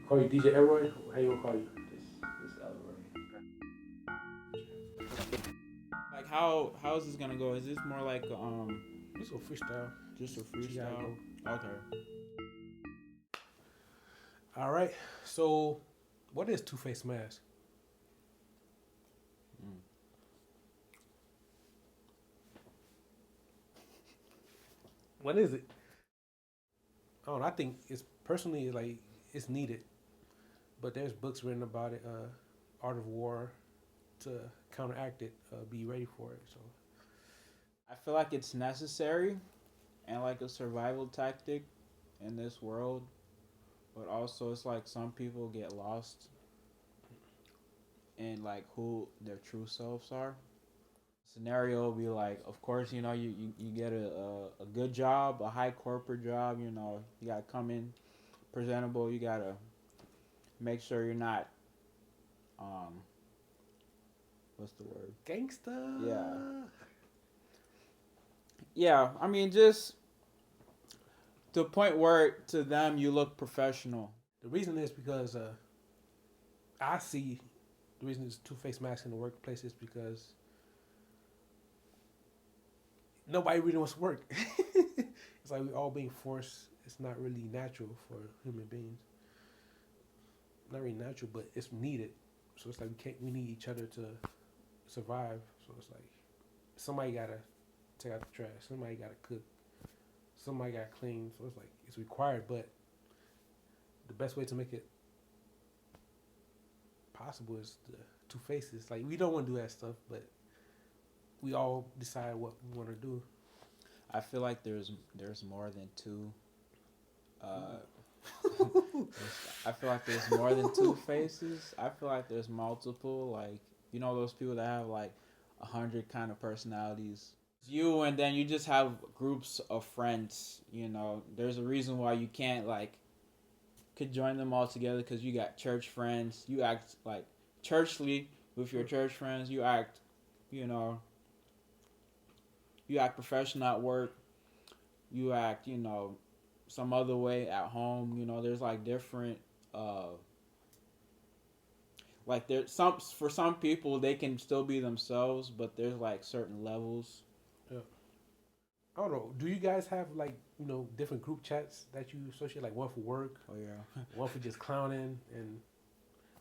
Call you DJ Elroy? How you gonna call you? This Elroy. Like how is this gonna go? Is this more like Just go freestyle. just a freestyle? Okay. All right. So, what is Two-Face Mask? Mm. What is it? I don't know. I think it's personally like it's needed, but there's books written about it. Art of War to counteract it. Be ready for it. So I feel like it's necessary and like a survival tactic in this world, but also it's like some people get lost in like who their true selves are. Scenario will be like, of course, you get a good job, a high corporate job, you gotta come in presentable, you gotta make sure you're not um what's the word? gangsta. Yeah. Yeah, I mean just to the point where to them you look professional. The reason is because I see the reason it's Two-Face Mask in the workplace is because nobody really wants to work. It's like we all being forced. It's not really natural for human beings. Not really natural, but it's needed. So it's like we need each other to survive. So it's like somebody gotta take out the trash. Somebody gotta cook. Somebody gotta clean. So it's like it's required, but the best way to make it possible is the two faces. Like we don't want to do that stuff, but we all decide what we want to do. I feel like there's more than two. I feel like there's more than two faces. I feel like there's multiple. Like those people that have like 100 kind of personalities. You and then you just have groups of friends. There's a reason why you can't like could join them all together because you got church friends. You act like churchly with your church friends. You know, you act professional at work. You act, some other way at home. There's like different, like there's some for some people they can still be themselves, but there's like certain levels. Yeah. I don't know. Do you guys have like different group chats that you associate? Like one for work, Oh yeah, one for just clowning, and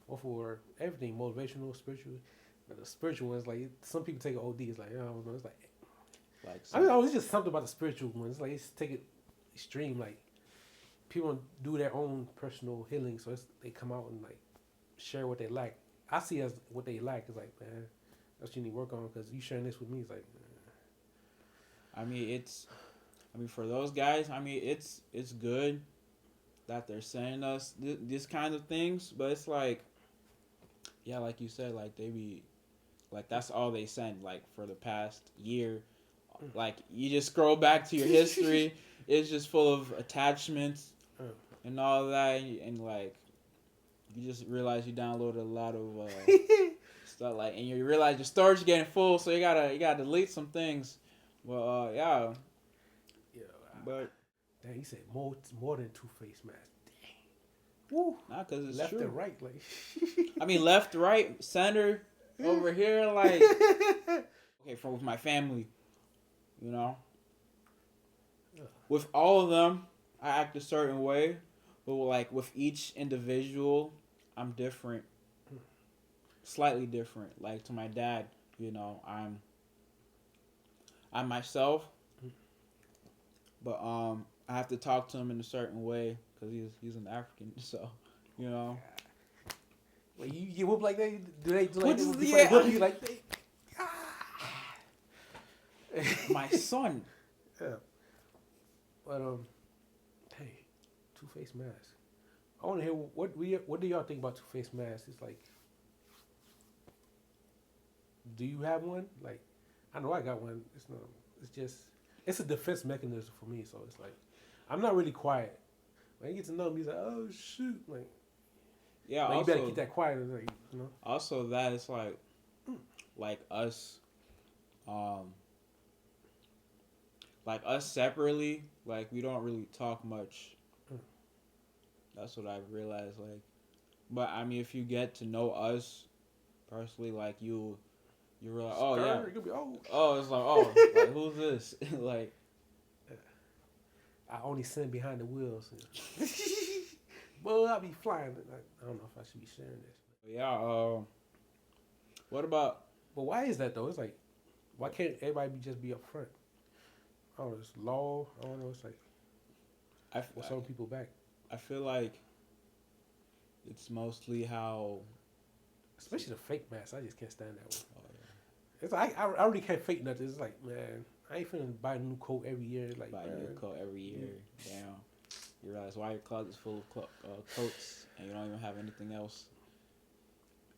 one for everything motivational, spiritual. But the spiritual ones, like some people take it OD. It's like I don't know. It's like I don't know. It's just something about the spiritual ones. Like it's take it extreme. Like people do their own personal healing, so they come out and like share what they lack. I see as what they lack is like, man, that's what you need to work on because you sharing this with me. It's like, I mean, for those guys, I mean, it's good that they're sending us this kind of things, but it's like, yeah, like you said, like they be, like that's all they send, like for the past year, like you just scroll back to your history, it's just full of attachments and all that, and like you just realize you downloaded a lot of stuff, like, and you realize your storage is getting full, so you gotta delete some things. Well, yeah. Yeah. But damn, he said more than Two-Face Mask. Dang. Woo. not because it's left true. and right, like. I mean, left, right, center, over here, like. Okay, with my family, Yeah. With all of them, I act a certain way, but like with each individual, I'm different, slightly different. Like to my dad, I'm myself, but I have to talk to him in a certain way because he's an African, so you know. Wait, you whoop like that? Do they do like What that? is- Yeah. yeah. Whoop you like that? My son. Yeah. But hey, Two-Face Mask. I want to hear what do y'all think about Two-Face Mask? It's like, do you have one? Like, I know I got one. It's not. It's just it's a defense mechanism for me. So it's like I'm not really quiet. When you get to know me, he's like, oh shoot, Yeah. like Also, you better keep that quiet. Like. Also, that it's like us, like us separately. Like we don't really talk much. That's what I've realized. Like But I mean, if you get to know us personally, like you realize, oh yeah, You're gonna be, oh it's like, oh, like who's this? Like, I only sin behind the wheels. Well, I'll be flying. I don't know if I should be sharing this. yeah. What about? But why is that though? It's like, why can't everybody just be up front? I don't know. It's law. I don't know. It's like, what's holding people back? I feel like it's mostly how, Especially the fake mask. I just can't stand that one. oh, yeah. It's like, I really can't fake nothing. It's like, man, I ain't finna buy a new coat every year. Like, buy a new coat every year. Damn. You realize why your closet's full of coats and you don't even have anything else.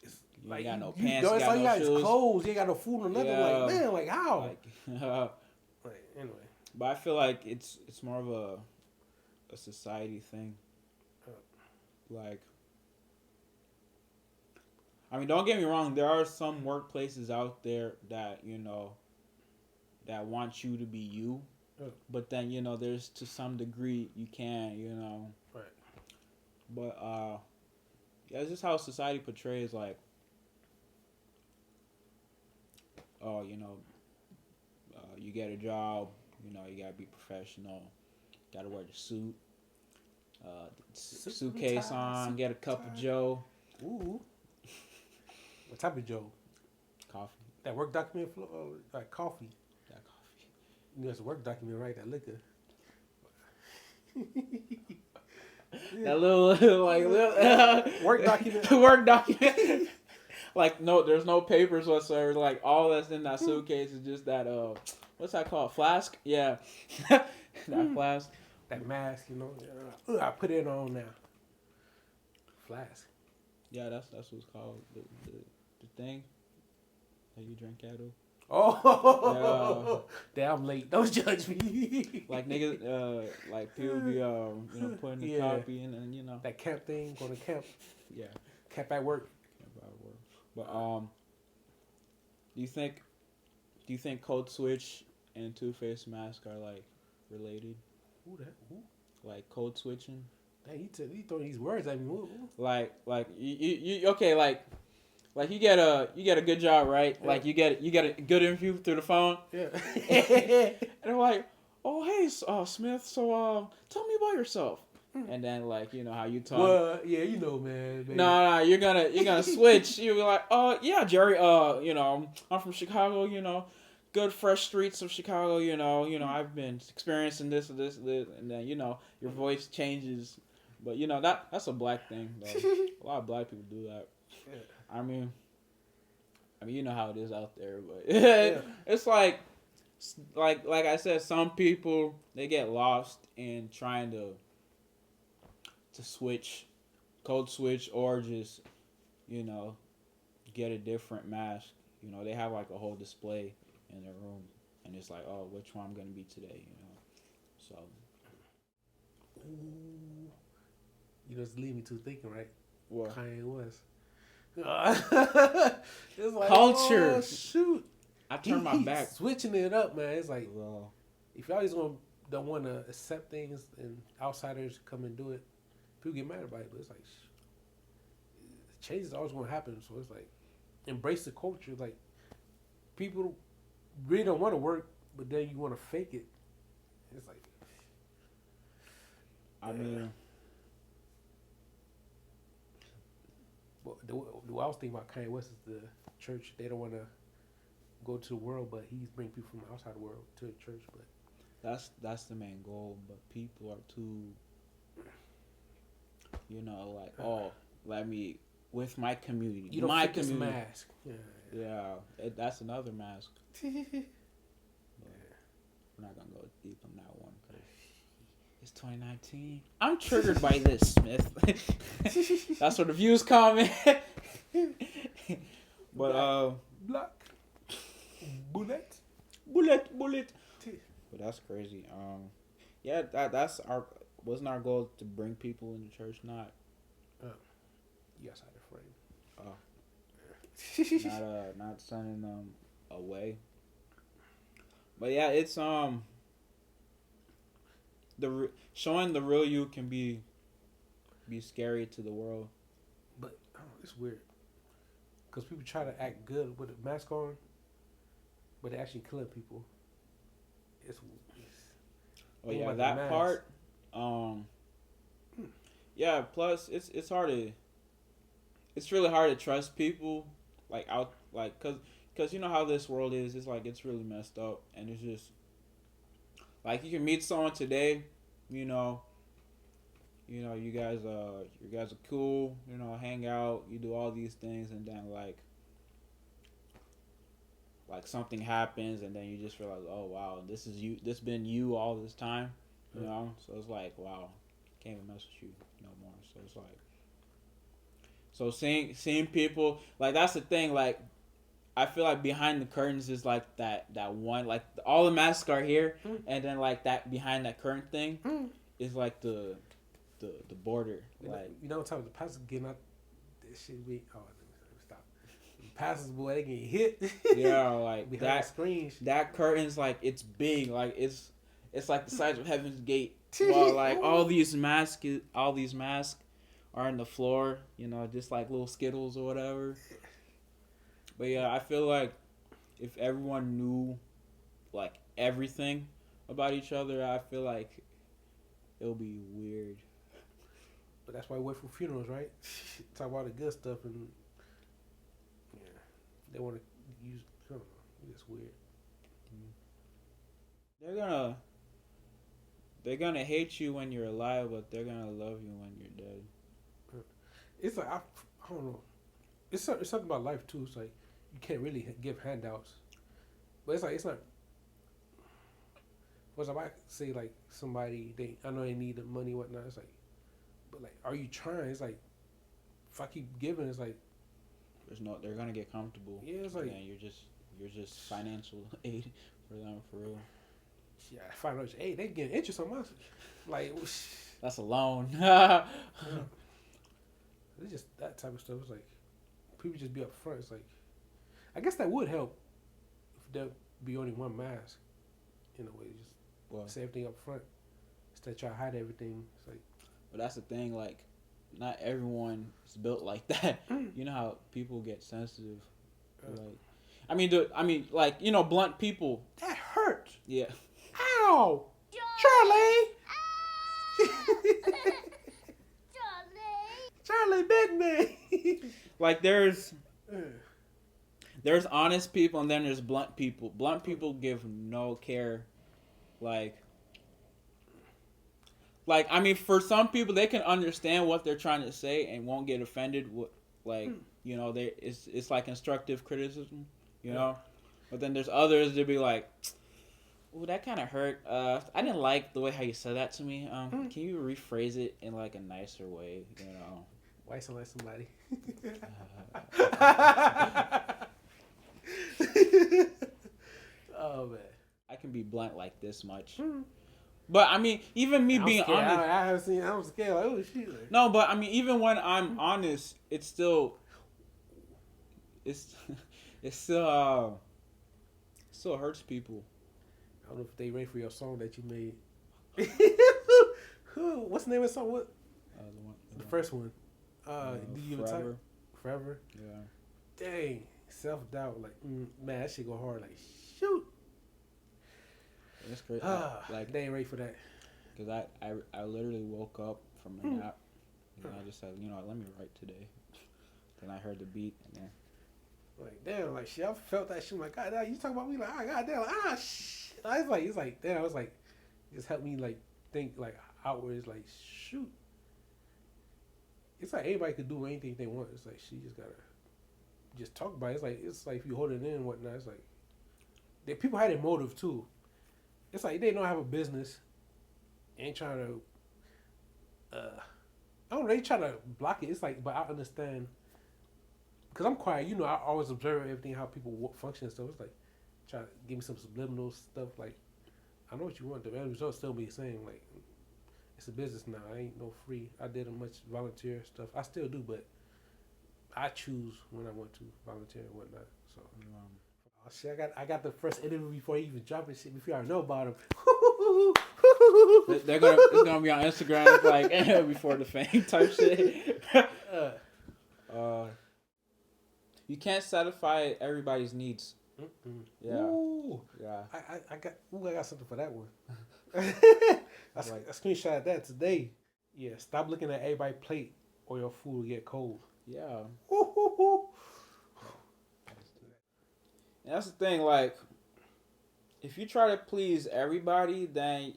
You like, ain't got no you, pants, you got all you no got is shoes. clothes. You ain't got no food or nothing. Yeah. Like, man, like how? Like, Anyway. but I feel like it's more of a society thing. Like, I mean, don't get me wrong. There are some workplaces out there that that want you to be you, but then there's to some degree you can, Right. But yeah, it's just how society portrays like, oh, you get a job, you gotta be professional, gotta wear the suit, suitcase on, get a cup of Joe. Ooh. What type of Joe? Coffee. That work document, like coffee. That coffee. It's a work document, right? That liquor. That little Work document. Work document. Like there's no papers whatsoever. Like all that's in that suitcase is just that what's that called? Flask? Yeah. That flask. That mask, I put it on now. Flask. Yeah, that's what it's called. The thing that you drink out of. Oh, yeah. Damn late. Don't judge me. Like niggas, like people be putting the copy in, and that camp thing. Go to camp. Yeah. Camp at work. Camp at work. But do you think Code Switch and Two-Face Mask are like related? Who that? Who? Like code switching. Dang, he throwing these words at me. Who? Like you okay, like you get a good job, right? Yeah. Like you get a good interview through the phone. Yeah. And they're like, oh hey, Smith, so tell me about yourself. And then like how you talk. Well, yeah, man. Baby. No, you're gonna switch. You'll be like, yeah, Jerry, I'm from Chicago, good fresh streets of Chicago, I've been experiencing this, and then your voice changes. But that's a black thing though. A lot of black people do that. Yeah. I mean you know how it is out there, but it's like I said, some people they get lost in trying to switch, code switch, or just get a different mask. They have like a whole display in their room, and it's like, oh, which one I'm gonna be today, So. Ooh. It's leading me to thinking, right? What? Kanye West. It's like, culture. Oh, shoot. I turned my back. Switching it up, man. It's like, well, if y'all just don't want to accept things and outsiders come and do it, people get mad about it. But it's like, change is always going to happen. So it's like, embrace the culture. Like, people really don't want to work, but then you want to fake it. It's like, I mean, well, the I was thinking about Kanye West is the church. They don't want to go to the world, but he's bringing people from outside the world to the church. But that's the main goal. But people are too, like, oh, let me with my community. You don't my fit this community. mask. Yeah, that's another mask. We're not gonna go deep on that one because it's 2019. I'm triggered by this, Smith. That's where the views come in. But black bullet. But that's crazy. Yeah, that's wasn't our goal to bring people into church, not. Yes, I had a frame. Not sending them away. But yeah, it's showing the real you can be scary to the world. But I don't know, it's weird because people try to act good with a mask on, but they're actually killing people. It's Oh yeah, that part. Um, yeah. Plus, it's hard to. It's really hard to trust people, like out, like cause you know how this world is. It's like it's really messed up, and it's just like you can meet someone today, you know. You guys are cool. You know, hang out. You do all these things, and then like something happens, and then you just realize, oh wow, this is you. This been you all this time. You know, so it's like wow, can't even mess with you no more. So it's like, so seeing people like that's the thing. Like I feel like behind the curtains is like that one like all the masks are here, and then like that behind that curtain thing is like the border. Like you know what time the pastors getting out this shit be let me stop. The pastors boy they getting hit. Yeah, like behind that the screens. That curtain's like it's big, like it's like the size of Heaven's Gate. Well, like all these masks are on the floor, you know, just like little Skittles or whatever. But yeah, I feel like if everyone knew like everything about each other, I feel like it'll be weird. But that's why we wait for funerals, right? Talk about the good stuff, and yeah, they want to use. I don't know, it's weird. They're gonna hate you when you're alive, but they're gonna love you when you're dead. It's like I don't know. It's something about life too. It's like you can't really give handouts, but it's like it's not. What's I might say like somebody I know they need the money and whatnot. It's like, but like, are you trying? It's like, if I keep giving, it's like, they're gonna get comfortable. Yeah, it's like you're just financial aid for them for real. Yeah, financial aid. They getting interest on my like. That's a loan. Yeah. It's just that type of stuff. It's like people just be up front. It's like, I guess that would help if there be only one mask. In a way, just say everything up front instead of try to hide everything. It's like, but that's the thing. Like, not everyone is built like that. You know how people get sensitive. Like, I mean, like you know, blunt people. That hurt. Yeah. Ow, Charlie. Charlie bit me. Like there's honest people and then there's blunt people. Blunt people give no care. Like I mean, for some people they can understand what they're trying to say and won't get offended. Like you know, it's like constructive criticism. You know, but then there's others that be like, "Ooh, that kind of hurt. I didn't like the way how you said that to me. Can you rephrase it in like a nicer way? You know." Why sound like somebody? Oh man, I can be blunt like this much, but I mean, even me being scared. honest, I haven't seen. I'm scared. Like, oh shit. Like. No, but I mean, even when I'm honest, it's still hurts people. I don't know if they ready for your song that you made. What's the name of the song? What? The first one. Do you even Forever. Forever? Yeah. Dang. Self-doubt. Like, man, that shit go hard. Like, shoot. That's crazy. Like, they ain't ready for that. Because I literally woke up from a nap. And I just said, you know, let me write today. Then I heard the beat. And then... Like, damn. Like, shit, I felt that shit. I'm like, God damn, you talking about me? Like, God damn. Like, shit. It's like, damn. I was like, just helped me, like, think, like, outwards. Like, shoot. It's like anybody could do anything they want. It's like she just gotta just talk about it. It's like if you hold it in and whatnot. It's like people had a motive too. It's like they don't have a business. Ain't trying to. I don't know. They try to block it. It's like, but I understand because I'm quiet. You know, I always observe everything how people function and stuff. It's like try to give me some subliminal stuff. Like I know what you want. The end result still be the same. Like. It's a business now. I ain't no free. I did much volunteer stuff. I still do, but I choose when I want to volunteer and whatnot. So, oh shit! I got the first interview before he even dropping shit. Before I know about him. It's gonna be on Instagram like before the fame type shit. You can't satisfy everybody's needs. Yeah. Ooh. Yeah. I got something for that one. I Like, screenshot that today. Yeah, stop looking at everybody's plate or your food will get cold. yeah. Woo. And that's the thing, like, if you try to please everybody, then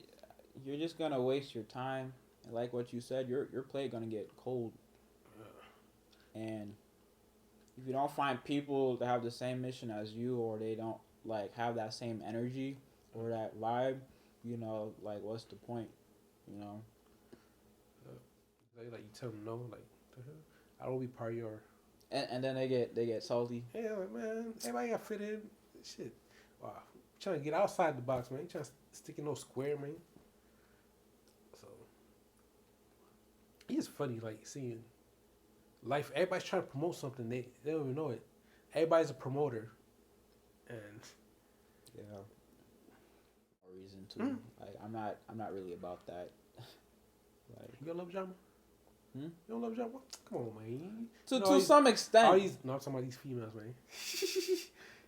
you're just gonna waste your time. And like what you said, your plate gonna get cold. And if you don't find people that have the same mission as you, or they don't like have that same energy or that vibe, like what's the point? You know. Like you tell them no, like I don't be part of your. And then they get salty. Yeah, like man, everybody got fit in. Shit, wow, trying to get outside the box, man. You trying to stick in no square, man. So it's funny, like seeing life. Everybody's trying to promote something. They don't even know it. Everybody's a promoter, and yeah, no reason to. Like I'm not really about that. Like you don't love drama. You don't love drama? Come on, man. To some extent. No, I'm talking about these females, man.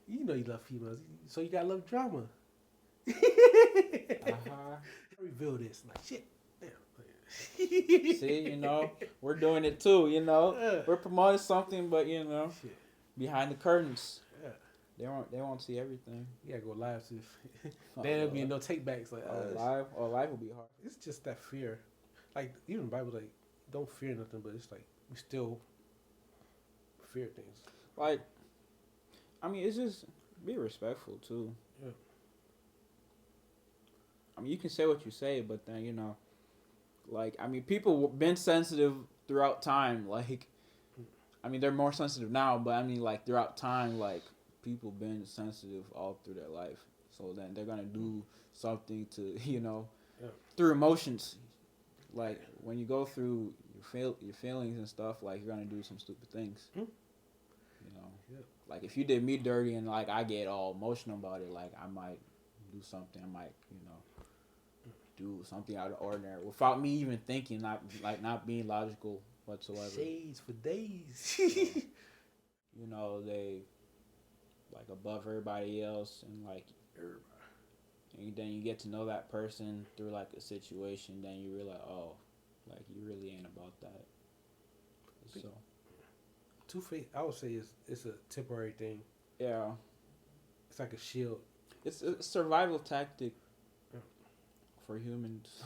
You know you love females, so you gotta love drama. Reveal this, like shit. Damn. See, we're doing it too. We're promoting something, but shit. behind the curtains, yeah, they won't see everything. You gotta go live to this. There'll be no takebacks. Like live will be hard. It's just that fear. Like even the Bible, like don't fear nothing, but it's like we still fear things. Like, I mean, it's just be respectful too. Yeah. I mean, you can say what you say, but then like, I mean, people been sensitive throughout time. Like, I mean, they're more sensitive now, but I mean, like throughout time, like people been sensitive all through their life. So then they're gonna do something to through emotions. Like when you go through your feelings and stuff, like you're gonna do some stupid things. Yeah. Like if you did me dirty and like I get all emotional about it, like I might do something. I might do something out of the ordinary without me even thinking, not being logical whatsoever. Shades for days. They like above everybody else and like everybody. And then you get to know that person through like a situation. Then you realize, oh, like you really ain't about that. So, Two-Face, I would say it's a temporary thing. Yeah, it's like a shield. It's a survival tactic for humans.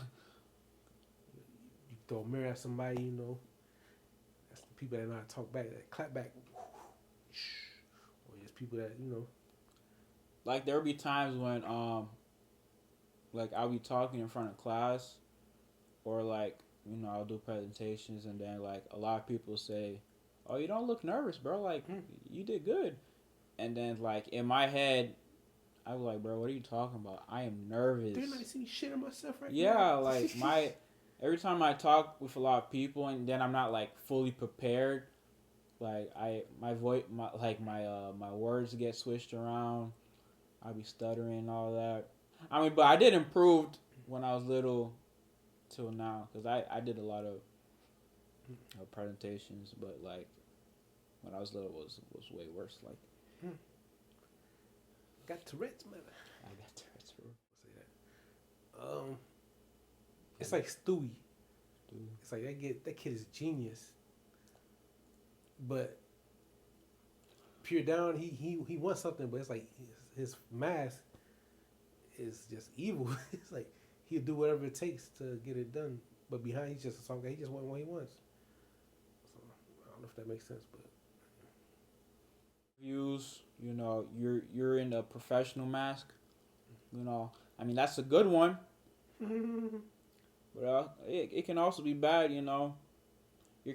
You throw a mirror at somebody, that's the people that know how to talk back, that clap back. Or just people that Like there'll be times when like I'll be talking in front of class, or like I'll do presentations, and then like a lot of people say, "Oh, you don't look nervous, bro. Like you did good." And then like in my head, I was like, "Bro, what are you talking about? I am nervous." Didn't I see shit in myself right now? Yeah, like every time I talk with a lot of people, and then I'm not like fully prepared. Like my voice, my words get switched around. I'll be stuttering and all that. I mean, but I did improve when I was little till now, because I did a lot of presentations, but like when I was little was way worse. Like got Tourette's, man. I got Tourette's, bro. Say that. It's like Stewie. It's like that kid is genius, but pure down he wants something, but it's like his mask is just evil. It's like he'll do whatever it takes to get it done, but behind he's just a song guy. He just wants what he wants. So I don't know if that makes sense, but views, you're in a professional mask. I mean that's a good one. But it can also be bad. You're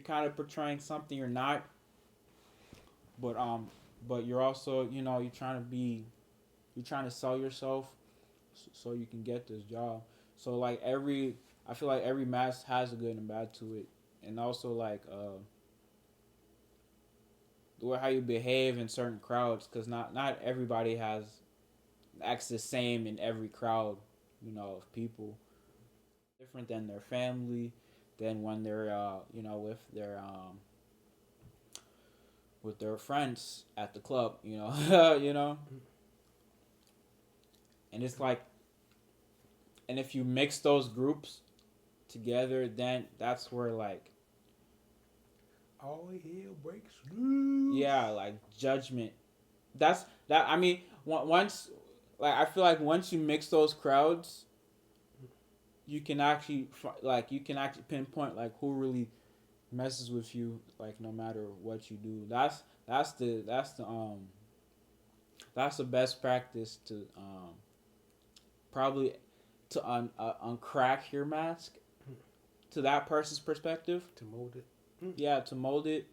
kind of portraying something you're not. But you're also you're trying to sell yourself so you can get this job. So like I feel like every mask has a good and bad to it, and also like how you behave in certain crowds, because not everybody acts the same in every crowd, of people. Different than their family, than when they're with their with their friends at the club, you know, you know, and it's like, and if you mix those groups together, then that's where like, all hell breaks loose. yeah, like judgment. That's that. I mean, once, like I feel like once you mix those crowds, you can actually pinpoint like who really messes with you, like no matter what you do. That's the best practice to probably to uncrack your mask to that person's perspective, to mold it. yeah, to mold it.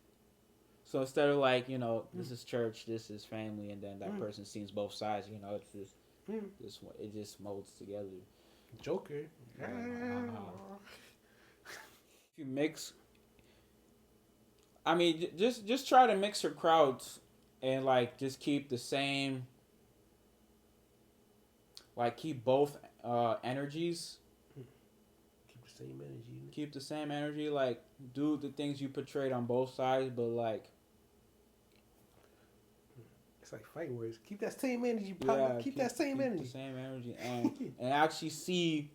So instead of like, you know, this is church, this is family, and then that person sees both sides, you know, it's just it just molds together. Joker. If you mix, I mean, just try to mix your crowds and like just keep the same, like keep both energies. Keep the same energy. Like do the things you portrayed on both sides, but like it's like fighting words. Keep that same energy, partner. Keep that same energy. The same energy, and actually see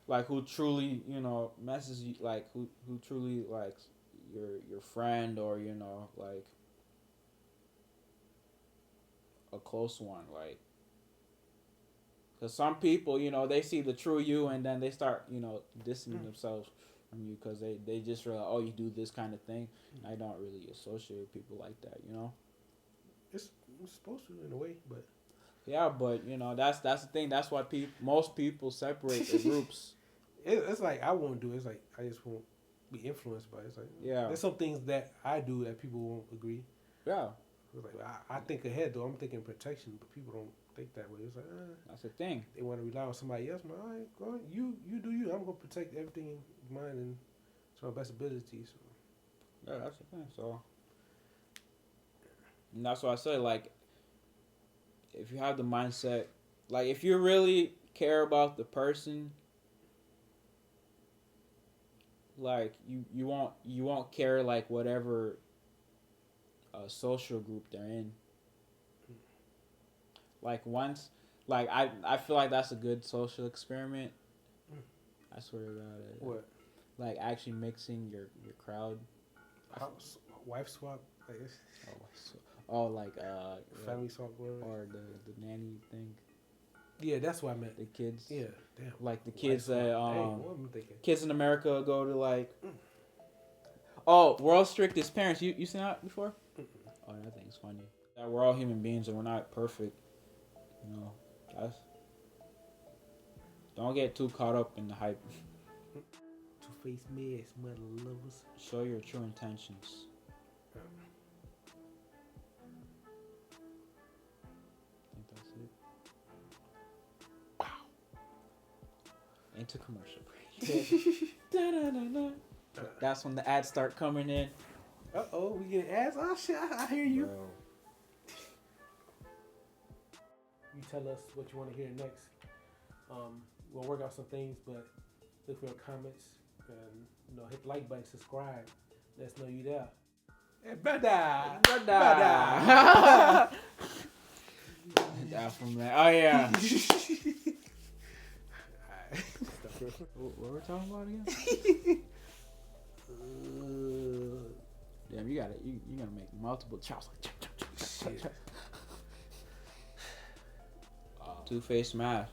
like who truly, you know, messes you, like who truly likes your friend, or you know, like a close one, like. Because some people, you know, they see the true you and then they start, you know, distancing themselves from you because they just realize, oh, you do this kind of thing. I don't really associate with people like that, you know? It's supposed to in a way, but... Yeah, but, you know, that's the thing. That's why most people separate the groups. It's like, I won't do it. It's like, I just won't be influenced by it. It's like, yeah. There's some things that I do that people won't agree. Yeah. It's like, I think ahead, though. I'm thinking protection, but people don't think that way. It's like, that's the thing. They want to rely on somebody else. All right, go on. You do you. I'm going to protect everything in mine and to my best ability. So. Yeah, that's the thing. So, and that's why I say, like, if you have the mindset, like, if you really care about the person, like, you won't care, like, whatever social group they're in. Like, once, like, I feel like that's a good social experiment. I swear to God. What? Like, actually mixing your crowd. Wife swap? Like this? Like, family swap, whatever. Or the nanny thing. Yeah, that's what I meant. The kids. Yeah, damn. Like, the kids that, what am I thinking? Kids in America go to, like, oh, World's Strictest Parents. You seen that before? Oh, that thing's funny. That we're all human beings and we're not perfect. You know, don't get too caught up in the hype. Two-faced mess, mother lovers. Show your true intentions. I think that's it. Wow. Into commercial break. That's when the ads start coming in. Uh-oh, we get ads? Oh, shit, I hear you. Bro. You tell us what you want to hear next. We'll work out some things, but look for your comments and, you know, hit the like button, subscribe. Let us know you there. Hey, brother! That from that. Oh yeah. What were we talking about again? Damn, you gotta make multiple chops. Like, Two-faced math.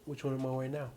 Which one am I wearing now?